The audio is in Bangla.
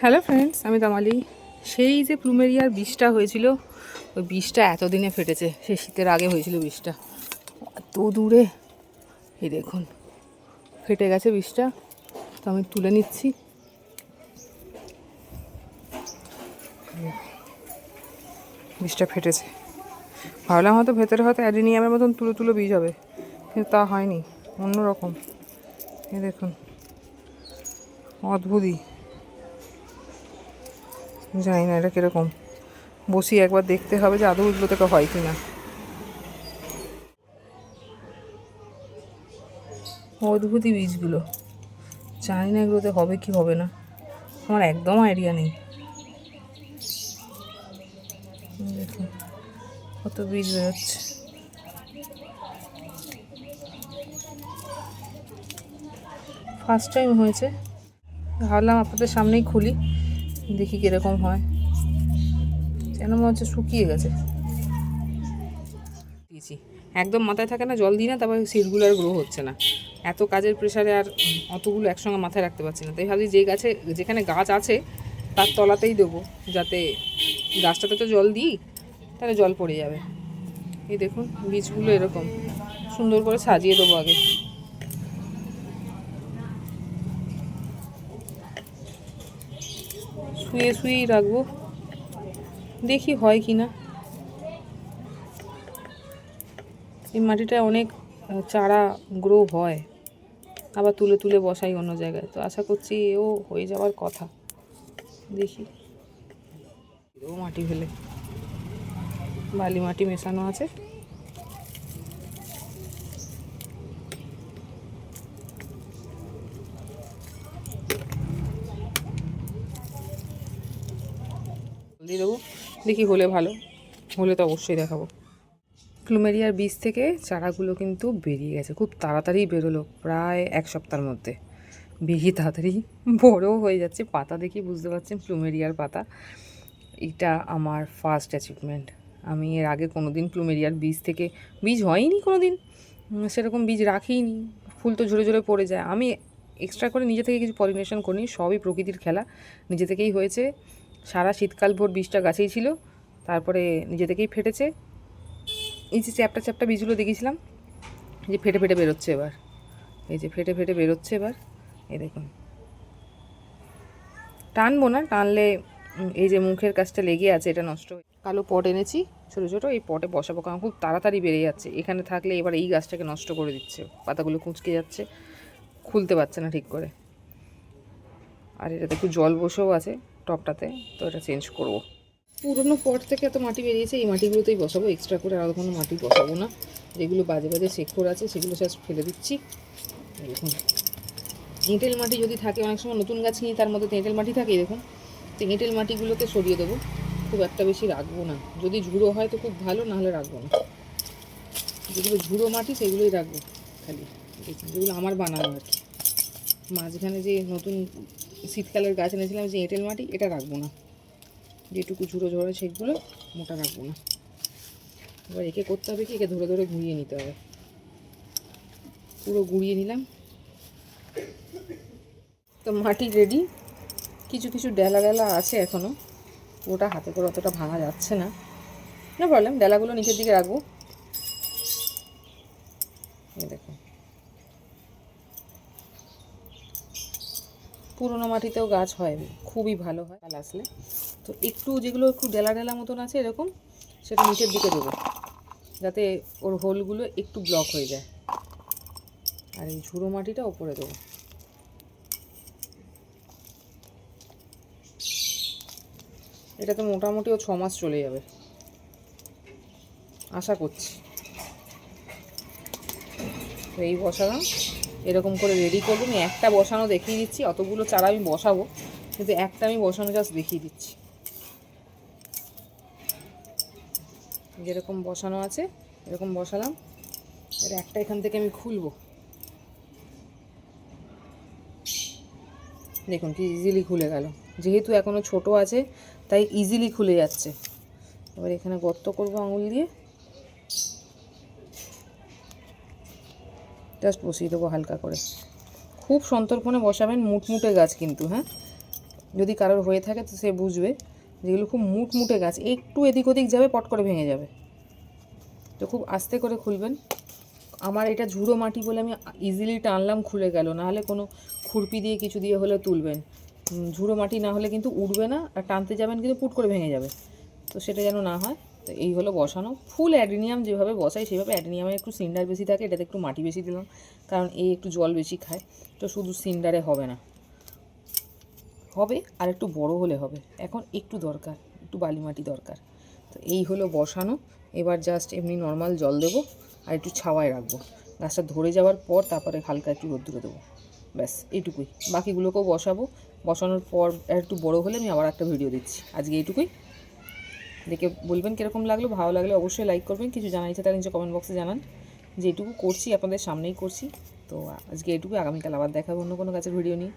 হ্যালো ফ্রেন্ডস, আমি তামালি। সেই যে প্লুমেরিয়ার বীজটা হয়েছিল, ওই বীজটা এতদিনে ফেটেছে। সেই শীতের আগে হয়েছিল বীজটা, এত দূরে এই দেখুন ফেটে গেছে বীজটা। তো আমি তুলে নিচ্ছি। বীজটা ফেটেছে, ভাবলাম হয়তো ভেতরে হয়তো অ্যাডিনিয়ামের মতন তুলো তুলো বীজ হবে, কিন্তু তা হয়নি, অন্যরকম। এই দেখুন, অদ্ভুতই। জানি না এটা কীরকম, বসি একবার দেখতে হবে যে আদৌ এগুলো থেকে হয় কি না। অদ্ভুতই বীজগুলো, জানি না এগুলোতে হবে কি হবে না, আমার একদম আইডিয়া নেই। দেখুন কত বীজ বেরোচ্ছে। ফার্স্ট টাইম হয়েছে, ভাবলাম আপনাদের সামনেই খুলি, দেখি কীরকম হয়। যেন মনে হচ্ছে শুকিয়ে গেছে। দিয়েছি একদম মাথায় থাকে না, জল দিই না, তারপর সিডগুলো আর গ্রো হচ্ছে না। এত কাজের প্রেশারে আর অতগুলো একসঙ্গে মাথায় রাখতে পারছি না, তাই ভাবছি যেখানে গাছ আছে তার তলাতেই দেবো, যাতে গাছটাতে তো জল দিই, তাহলে জল পড়ে যাবে। এই দেখুন বীজগুলো এরকম সুন্দর করে সাজিয়ে দেবো আগে। শুয়ে শুয়েই রাখবো, দেখি হয় কি না। এই মাটিটা অনেক চারা গ্রো হয়, আবার তুলে তুলে বসাই অন্য জায়গায়, তো আশা করছি এও হয়ে যাওয়ার কথা। দেখি ও মাটি ফেলে, বালি মাটি মেশানো আছে। দিয়ে দেবো, দেখি হলে ভালো, হলে তো অবশ্যই দেখাবো। প্লুমেরিয়ার বীজ থেকে চারাগুলো কিন্তু বেরিয়ে গেছে, খুব তাড়াতাড়ি বেরোলো, প্রায় এক সপ্তাহের মধ্যে। বেশি তাড়াতাড়ি বড়ও হয়ে যাচ্ছে, পাতা দেখি বুঝতে পারছেন প্লুমেরিয়ার পাতা। এটা আমার ফার্স্ট অ্যাচিভমেন্ট। আমি এর আগে কোনো দিন প্লুমেরিয়ার বীজ থেকে বীজ হয়নি কোনো দিন, সেরকম বীজ রাখিনি। ফুল তো ঝরে ঝরে পড়ে যায়। আমি এক্সট্রা করে নিজে থেকে কিছু পলিনেশন করিনি, সবই প্রকৃতির খেলা, নিজে থেকেই হয়েছে। সারা শীতকাল ভোর বীজটা গাছেই ছিল, তারপরে নিজে থেকেই ফেটেছে। এই যে চ্যাপটা চ্যাপটা বীজগুলো দেখেছিলাম, যে ফেটে ফেটে বেরোচ্ছে এবার, এই যে ফেটে ফেটে বেরোচ্ছে এবার। এই দেখুন, টানবো না, টানলে এই যে মুখের কাছটা লেগে আছে এটা নষ্ট হয়ে। কালো পট এনেছি ছোটো ছোটো, এই পটে বসাবো, কারণ খুব তাড়াতাড়ি বেড়ে যাচ্ছে। এখানে থাকলে এবার এই গাছটাকে নষ্ট করে দিচ্ছে, পাতাগুলো কুঁচকে যাচ্ছে, খুলতে পারছে না ঠিক করে। আর এটাতে একটু জল বসেও আছে টপটাতে, তো এটা চেঞ্জ করবো। পুরোনো পট থেকে এত মাটি বেরিয়েছে, এই মাটিগুলোতেই বসাবো, এক্সট্রা করে আর কোনো মাটি বসাবো না। যেগুলো বাজে বাজে শেকড় আছে সেগুলো সব ফেলে দিচ্ছি। দেখুন এঁটেল মাটি যদি থাকে, অনেক সময় নতুন গাছ নিয়ে তার মধ্যে এঁটেল মাটি থাকে, দেখুন। তো এঁটেল মাটিগুলোকে সরিয়ে দেবো, খুব একটা বেশি রাখবো না। যদি ঝুড়ো হয় তো খুব ভালো, নাহলে রাখবো না। যেগুলো ঝুড়ো মাটি সেগুলোই রাখবো খালি, যেগুলো আমার বানানো আর কি। মাঝখানে যে নতুন শীতকালের গাছ এনেছিলাম যে এঁটেল মাটি, এটা রাখবো না। যেটুকু ঝুড়ো ঝরে সেগুলো মোটা রাখবো না। এবার একে করতে হবে কি, একে ধরে ধরে ঘুরিয়ে নিতে হবে। পুরো ঘুরিয়ে নিলাম, তো মাটি রেডি। কিছু কিছু ডেলা ডেলা আছে এখনও, ওটা হাতে করে অতটা ভাঙা যাচ্ছে না, না প্রবলেম। ডেলাগুলো নিচের দিকে রাখবো। এই দেখো, পুরোনো মাটিতেও গাছ হয়, খুবই ভালো হয় কাল আসলে। তো একটু যেগুলো একটু ডেলা ডেলা মতন আছে এরকম, সেটা নিচের দিকে দেবো, যাতে ওর হোলগুলো একটু ব্লক হয়ে যায়। আর এই ঝুড়ো মাটিটা ওপরে দেবো। এটা তো মোটামুটি ও 6 মাস চলে যাবে আশা করছি। এই বসালাম, এরকম করে রেডি করবো। আমি একটা বসানো দেখিয়ে দিচ্ছি, অতগুলো চারা আমি বসাবো, কিন্তু একটা আমি বসানো জাস্ট দেখিয়ে দিচ্ছি। যেরকম বসানো আছে এরকম বসালাম। এর একটা এখান থেকে আমি খুলবো, দেখুন কি ইজিলি খুলে গেল। যেহেতু এখনও ছোট আছে তাই ইজিলি খুলে যাচ্ছে। এবার এখানে গর্ত করবো আঙুল দিয়ে, জাস্ট বসিয়ে দেবো হালকা করে। খুব সন্তর্পণে বসাবেন, মুটমুটে গাছ কিন্তু, হ্যাঁ, যদি কারোর হয়ে থাকে তো সে বুঝবে, যেগুলো খুব মুটমুটে গাছ, একটু এদিক ওদিক যাবে পট করে ভেঙে যাবে। তো খুব আস্তে করে খুলবেন। আমার এটা ঝুড়ো মাটি বলে আমি ইজিলি টানলাম, খুলে গেল, নাহলে কোনো খুরপি দিয়ে কিছু দিয়ে হলে তুলবেন। ঝুড়ো মাটি না হলে কিন্তু উঠবে না, আর টানতে যাবেন কিন্তু পুট করে ভেঙে যাবে। তো সেটা যেন না হয়। তো এই হলো বসানো। ফুল অ্যাডেনিয়াম যেভাবে বসাই সেভাবে, অ্যাডেনিয়ামে একটু সিন্ডার বেশি থাকে, এটাতে একটু মাটি বেশি দিলাম, কারণ এই একটু জল বেশি খায়। তো শুধু সিন্ডারে হবে না, হবে আর একটু বড় হলে হবে। এখন একটু দরকার, একটু বালি মাটি দরকার। তো এই হলো বসানো। এবার জাস্ট এমনি নর্মাল জল দেবো আর একটু ছাওয়ায় রাখবো। গাছটা ধরে যাওয়ার পর তারপরে হালকা একটু রোদ্দুরে দেবো, ব্যাস এইটুকুই। বাকিগুলোকেও বসাবো, বসানোর পর একটু বড় হলে আমি আবার একটা ভিডিও দিচ্ছি। আজকে এইটুকুই। দেখে বলবেন কীরকম লাগলো, ভালো লাগলে অবশ্যই লাইক করবেন, কিছু জানা ইচ্ছে তাহলে নিচে কমেন্ট বক্সে জানান। যেটুকু করছি আপনাদের সামনেই করছি। তো আজকে এইটুকু, আগামীকাল আবার দেখাবো অন্য কোনো গাছের ভিডিও নিয়ে।